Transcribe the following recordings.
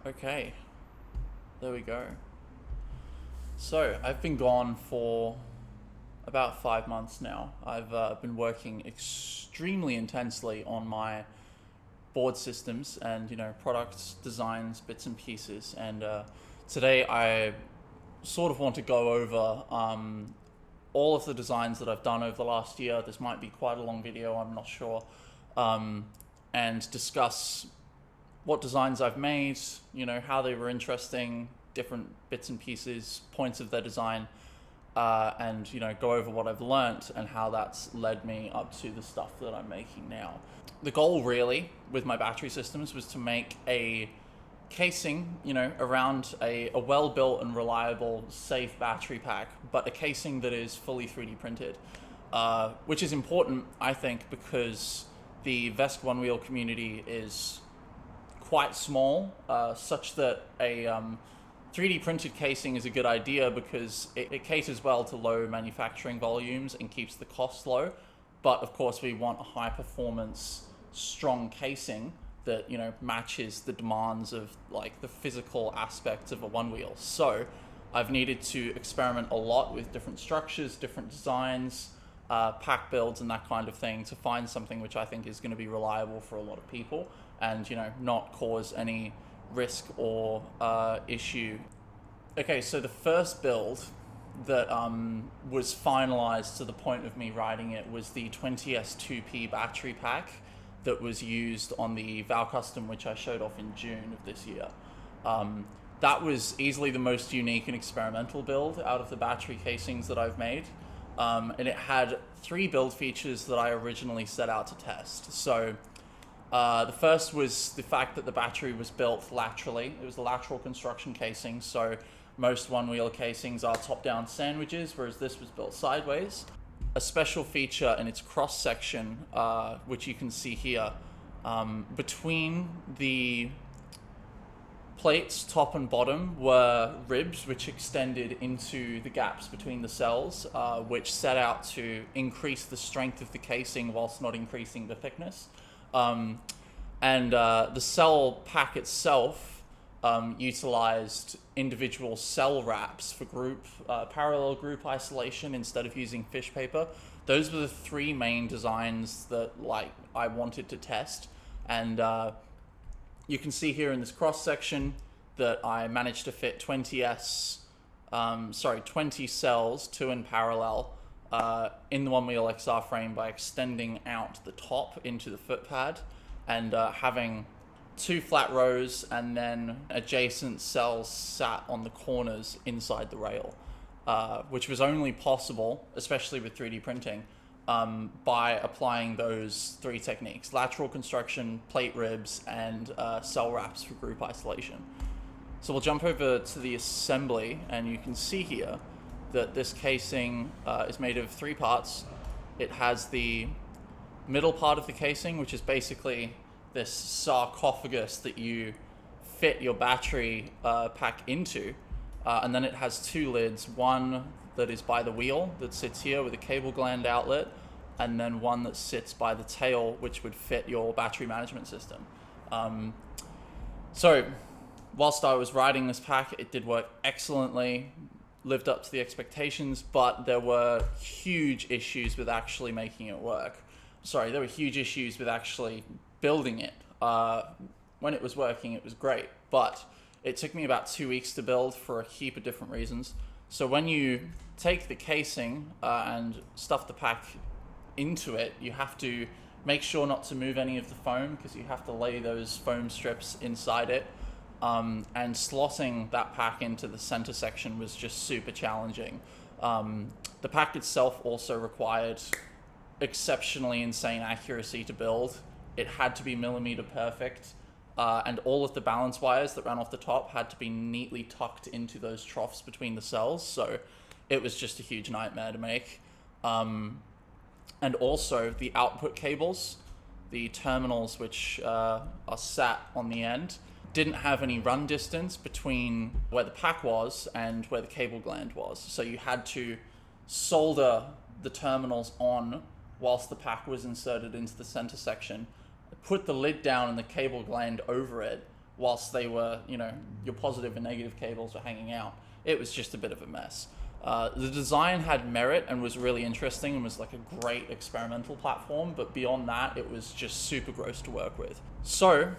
Okay, there we go. So I've been gone for about 5 months now. I've been working extremely intensely on my board systems and products, designs, bits and pieces. And today I sort of want to go over all of the designs that I've done over the last year. This might be quite a long video, I'm not sure, and discuss what designs I've made, how they were interesting, different bits and pieces, points of their design, and go over what I've learnt and how that's led me up to the stuff that I'm making now. The goal really with my battery systems was to make a casing, around a well-built and reliable, safe battery pack, but a casing that is fully 3D printed, which is important, I think, because the Vesk onewheel community is quite small, such that a 3D printed casing is a good idea because it caters well to low manufacturing volumes and keeps the cost low. But of course, we want a high performance, strong casing that matches the demands of like the physical aspects of a onewheel. So I've needed to experiment a lot with different structures, different designs, pack builds and that kind of thing to find something which I think is going to be reliable for a lot of people and not cause any risk or issue. Okay, so the first build that was finalized to the point of me writing it was the 20S2P battery pack that was used on the Val Custom, which I showed off in June of this year. That was easily the most unique and experimental build out of the battery casings that I've made. And it had 3 build features that I originally set out to test. So the first was the fact that the battery was built laterally. It was a lateral construction casing, so most onewheel casings are top-down sandwiches, whereas this was built sideways. A special feature in its cross-section, which you can see here, between the plates, top and bottom, were ribs which extended into the gaps between the cells, which set out to increase the strength of the casing whilst not increasing the thickness. And the cell pack itself utilized individual cell wraps for parallel group isolation instead of using fish paper. Those were the 3 main designs that I wanted to test, and you can see here in this cross section that I managed to fit 20 cells, 2 in parallel, in the onewheel XR frame by extending out the top into the foot pad and having 2 flat rows and then adjacent cells sat on the corners inside the rail, which was only possible, especially with 3D printing, by applying those 3 techniques: lateral construction, plate ribs, and cell wraps for group isolation. So we'll jump over to the assembly, and you can see here that this casing is made of 3 parts. It has the middle part of the casing, which is basically this sarcophagus that you fit your battery pack into, and then it has 2 lids, one that is by the wheel that sits here with a cable gland outlet, and then one that sits by the tail, which would fit your battery management system. So whilst I was writing this pack, it did work excellently, lived up to the expectations, but there were huge issues with actually making it work. There were huge issues with actually building it. When it was working, it was great, but it took me about 2 weeks to build for a heap of different reasons. So when you take the casing and stuff the pack into it, you have to make sure not to move any of the foam because you have to lay those foam strips inside it. And slotting that pack into the center section was just super challenging. The pack itself also required exceptionally insane accuracy to build. It had to be millimeter perfect, and all of the balance wires that ran off the top had to be neatly tucked into those troughs between the cells, so it was just a huge nightmare to make. And also the output cables, the terminals which are sat on the end, didn't have any run distance between where the pack was and where the cable gland was, so you had to solder the terminals on whilst the pack was inserted into the center section, put the lid down and the cable gland over it, whilst they were, your positive and negative cables were hanging out. It was just a bit of a mess. The design had merit and was really interesting and was like a great experimental platform, but beyond that, it was just super gross to work with. So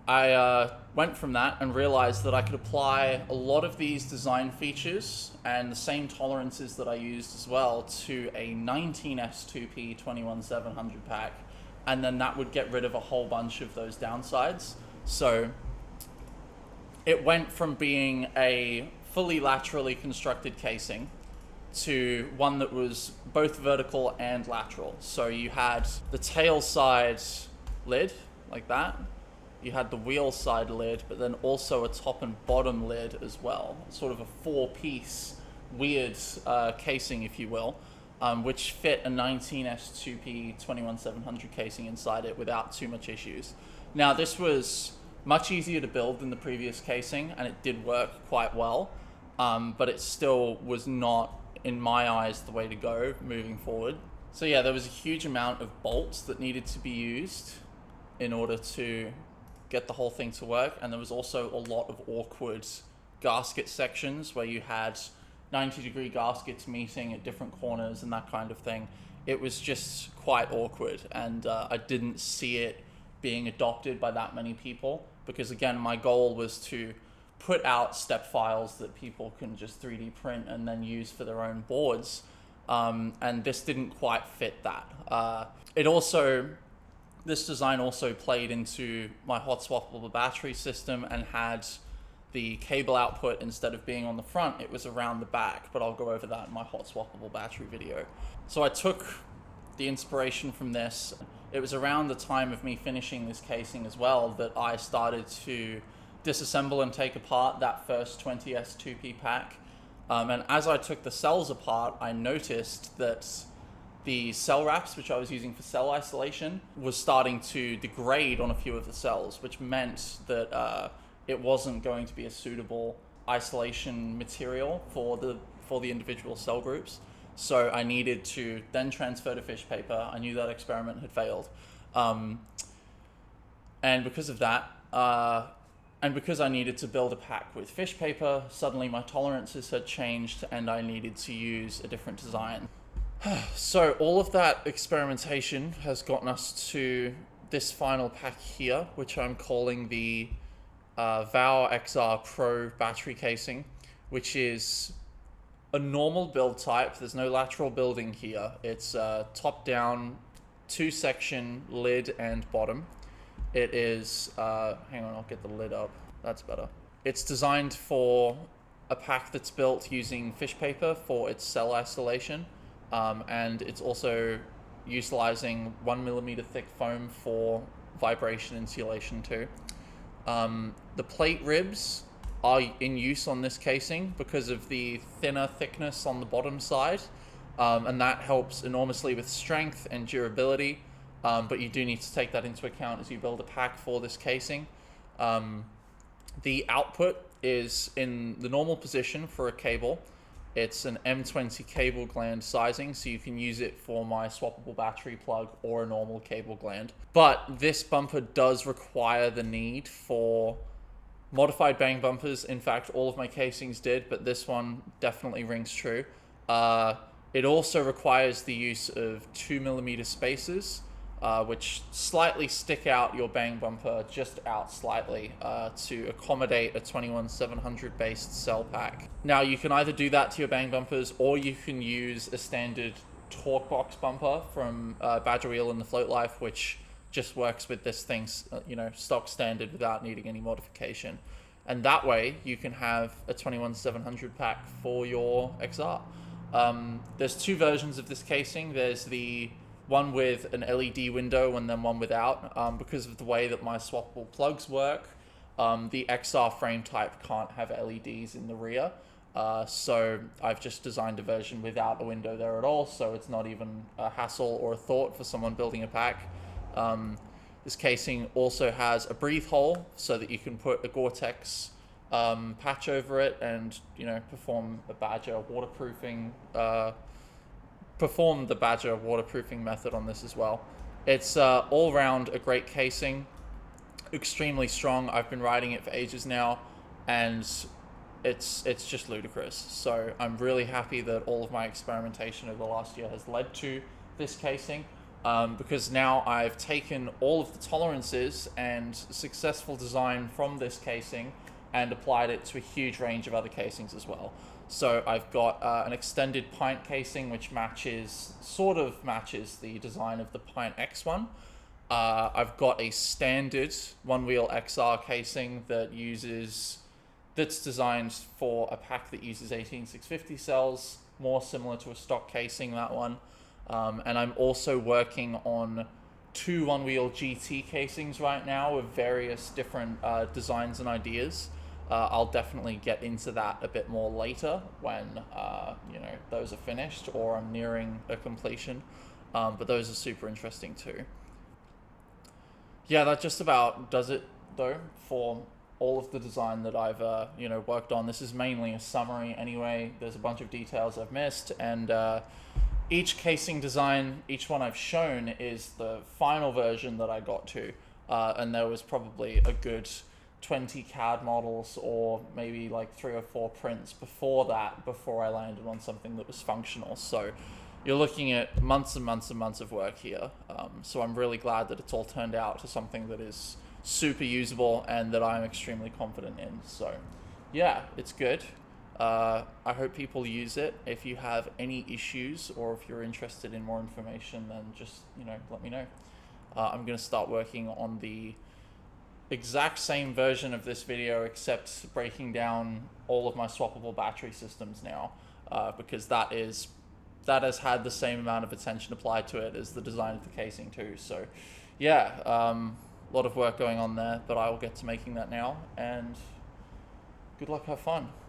I went from that and realized that I could apply a lot of these design features and the same tolerances that I used as well to a 19S2P 21700 pack, and then that would get rid of a whole bunch of those downsides. So it went from being a fully laterally constructed casing to one that was both vertical and lateral. So you had the tail side lid like that, you had the wheel side lid, but then also a top and bottom lid as well. Sort of a 4-piece weird casing, if you will, which fit a 19S2P 21700 casing inside it without too much issues. Now this was much easier to build than the previous casing, and it did work quite well, but it still was not, in my eyes, the way to go moving forward. So yeah, there was a huge amount of bolts that needed to be used in order to get the whole thing to work, and there was also a lot of awkward gasket sections where you had 90-degree gaskets meeting at different corners and that kind of thing. It was just quite awkward, and I didn't see it being adopted by that many people, because again, my goal was to put out step files that people can just 3D print and then use for their own boards, and this didn't quite fit that. This design also played into my hot swappable battery system and had the cable output, instead of being on the front, it was around the back, but I'll go over that in my hot swappable battery video. So I took the inspiration from this. It was around the time of me finishing this casing as well that I started to disassemble and take apart that first 20S2P pack. And as I took the cells apart, I noticed that the cell wraps, which I was using for cell isolation, was starting to degrade on a few of the cells, which meant that it wasn't going to be a suitable isolation material for the individual cell groups. So I needed to then transfer to fish paper. I knew that experiment had failed. And because of that, and because I needed to build a pack with fish paper, suddenly my tolerances had changed and I needed to use a different design. So all of that experimentation has gotten us to this final pack here, which I'm calling the VOW XR Pro battery casing, which is a normal build type. There's no lateral building here. It's top down, 2-section lid and bottom. It is, hang on, I'll get the lid up. That's better. It's designed for a pack that's built using fish paper for its cell isolation. And it's also utilizing 1mm thick foam for vibration insulation too. The plate ribs are in use on this casing because of the thinner thickness on the bottom side, and that helps enormously with strength and durability, but you do need to take that into account as you build a pack for this casing. The output is in the normal position for a cable. It's an M20 cable gland sizing, so you can use it for my swappable battery plug or a normal cable gland. But this bumper does require the need for modified bang bumpers. In fact, all of my casings did, but this one definitely rings true. It also requires the use of 2mm spacers, which slightly stick out your bang bumper just out slightly to accommodate a 21700 based cell pack. Now you can either do that to your bang bumpers, or you can use a standard torque box bumper from Badger Wheel in the Float Life, which just works with this thing's stock standard without needing any modification. And that way you can have a 21700 pack for your XR. There's two versions of this casing. There's the one with an LED window and then one without. Because of the way that my swappable plugs work, the XR frame type can't have LEDs in the rear. So I've just designed a version without a window there at all, so it's not even a hassle or a thought for someone building a pack. This casing also has a breathe hole so that you can put a Gore-Tex patch over it and perform the Badger waterproofing method on this as well. It's all round a great casing. extremely strong. I've been riding it for ages now, and it's just ludicrous. So I'm really happy that all of my experimentation over the last year has led to this casing, because now I've taken all of the tolerances and successful design from this casing and applied it to a huge range of other casings as well. So I've got an extended pint casing, which sort of matches the design of the Pint X1. I've got a standard one-wheel XR casing that's designed for a pack that uses 18650 cells, more similar to a stock casing, that one. And I'm also working on 2 one-wheel GT casings right now with various different designs and ideas. I'll definitely get into that a bit more later when those are finished or I'm nearing a completion. But those are super interesting too. Yeah, that just about does it though for all of the design that I've worked on. This is mainly a summary anyway. There's a bunch of details I've missed, and each casing design, each one I've shown is the final version that I got to, and there was probably a good 20 CAD models or maybe like 3 or 4 prints before I landed on something that was functional. So you're looking at months and months and months of work here. So I'm really glad that it's all turned out to something that is super usable and that I'm extremely confident in. So yeah, it's good. I hope people use it. If you have any issues or if you're interested in more information, then just let me know. I'm going to start working on the exact same version of this video, except breaking down all of my swappable battery systems now, because that has had the same amount of attention applied to it as the design of the casing too. So yeah, a lot of work going on there, but I will get to making that now, and good luck, have fun.